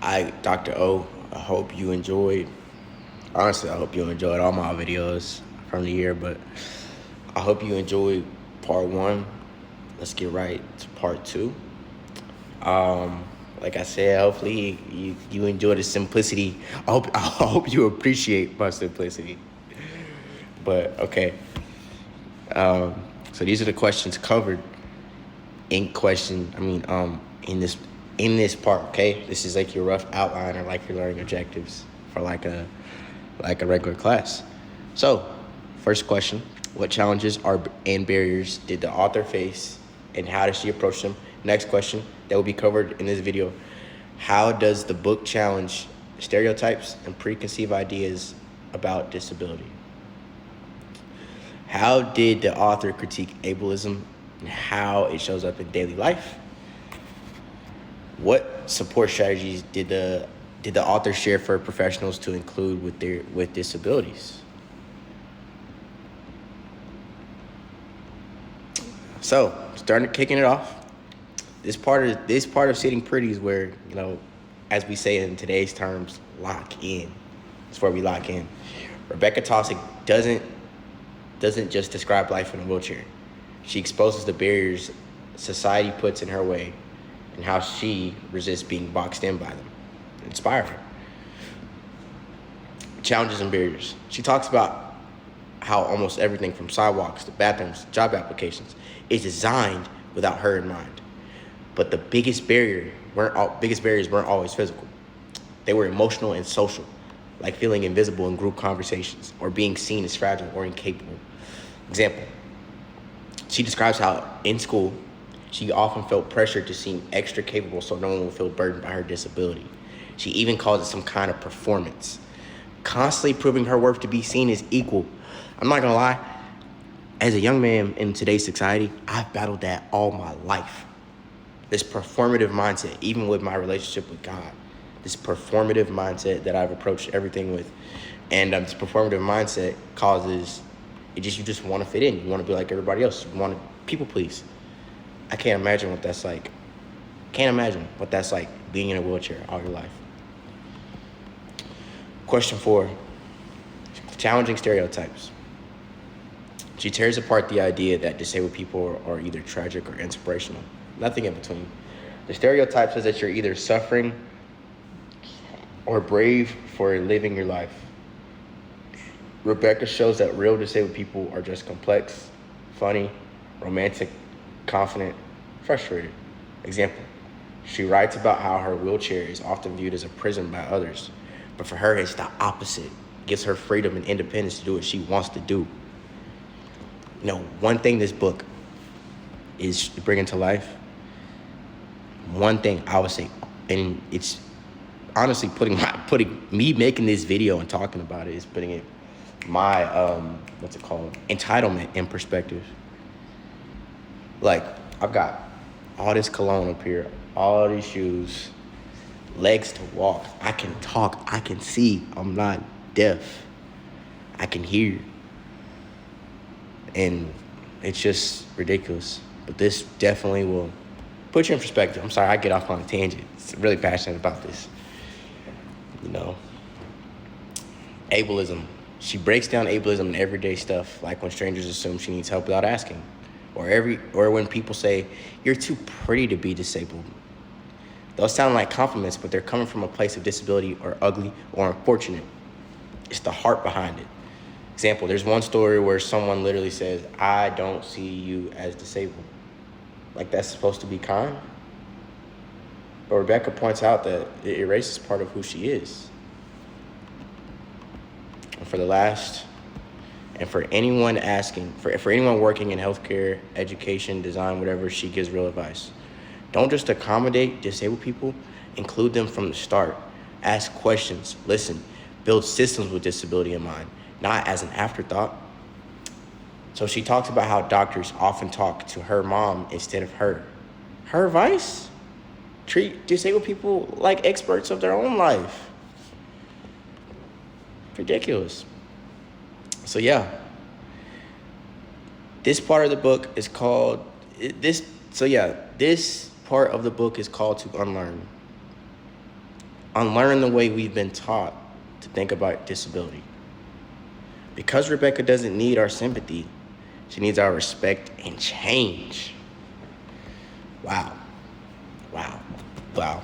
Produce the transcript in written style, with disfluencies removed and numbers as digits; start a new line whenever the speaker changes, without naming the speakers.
Dr. O, I hope you enjoyed. Honestly, I hope you enjoyed all my videos from the year, but I hope you enjoyed part one. Let's get right to part two. Like I said, hopefully you enjoy the simplicity. I hope you appreciate my simplicity. But okay, so these are the questions covered in question. In this part. Okay, this is like your rough outline or like your learning objectives for like a regular class. So, first question: what challenges and barriers did the author face, and how does she approach them? Next question that will be covered in this video: how does the book challenge stereotypes and preconceived ideas about disability? How did the author critique ableism and how it shows up in daily life? What support strategies did the author share for professionals to include with disabilities? So, starting kicking it off. This part of sitting pretty is where, as we say in today's terms, lock in. It's where we lock in. Rebecca Taussig doesn't just describe life in a wheelchair. She exposes the barriers society puts in her way and how she resists being boxed in by them. Inspire her. Challenges and barriers. She talks about how almost everything from sidewalks to bathrooms, job applications is designed without her in mind. But the biggest barriers weren't always physical. They were emotional and social, like feeling invisible in group conversations or being seen as fragile or incapable. Example, she describes how in school, she often felt pressured to seem extra capable so no one would feel burdened by her disability. She even calls it some kind of performance, constantly proving her worth to be seen as equal. I'm not gonna lie, as a young man in today's society, I've battled that all my life. This performative mindset, even with my relationship with God, this performative mindset that I've approached everything with. And this performative mindset causes, you just want to fit in. You want to be like everybody else. You want to people please. I can't imagine what that's like. Being in a wheelchair all your life. Question 4, challenging stereotypes. She tears apart the idea that disabled people are either tragic or inspirational. Nothing in between. The stereotype says that you're either suffering or brave for living your life. Rebecca shows that real disabled people are just complex, funny, romantic, confident, frustrated. Example, she writes about how her wheelchair is often viewed as a prison by others, but for her it's the opposite. It gives her freedom and independence to do what she wants to do. One thing this book is bringing to life, one thing I would say, and it's honestly putting me making this video and talking about it is putting it my entitlement in perspective. Like, I've got all this cologne up here, all these shoes, legs to walk. I can talk, I can see, I'm not deaf, I can hear. And it's just ridiculous. But this definitely will put you in perspective. I'm sorry, I get off on a tangent. I'm really passionate about this. Ableism. She breaks down ableism in everyday stuff, like when strangers assume she needs help without asking, or when people say, "You're too pretty to be disabled." Those sound like compliments, but they're coming from a place of disability or ugly or unfortunate. It's the heart behind it. Example, there's one story where someone literally says, "I don't see you as disabled." Like, that's supposed to be kind? But Rebecca points out that it erases part of who she is. And for anyone working in healthcare, education, design, whatever, she gives real advice. Don't just accommodate disabled people, include them from the start. Ask questions, listen, build systems with disability in mind, not as an afterthought. So she talks about how doctors often talk to her mom instead of her. Her advice? Treat disabled people like experts of their own life. Ridiculous. So yeah, this part of the book is called this part of the book is called To Unlearn. Unlearn the way we've been taught to think about disability. Because Rebecca doesn't need our sympathy, she needs our respect and change. Wow. Wow. Wow.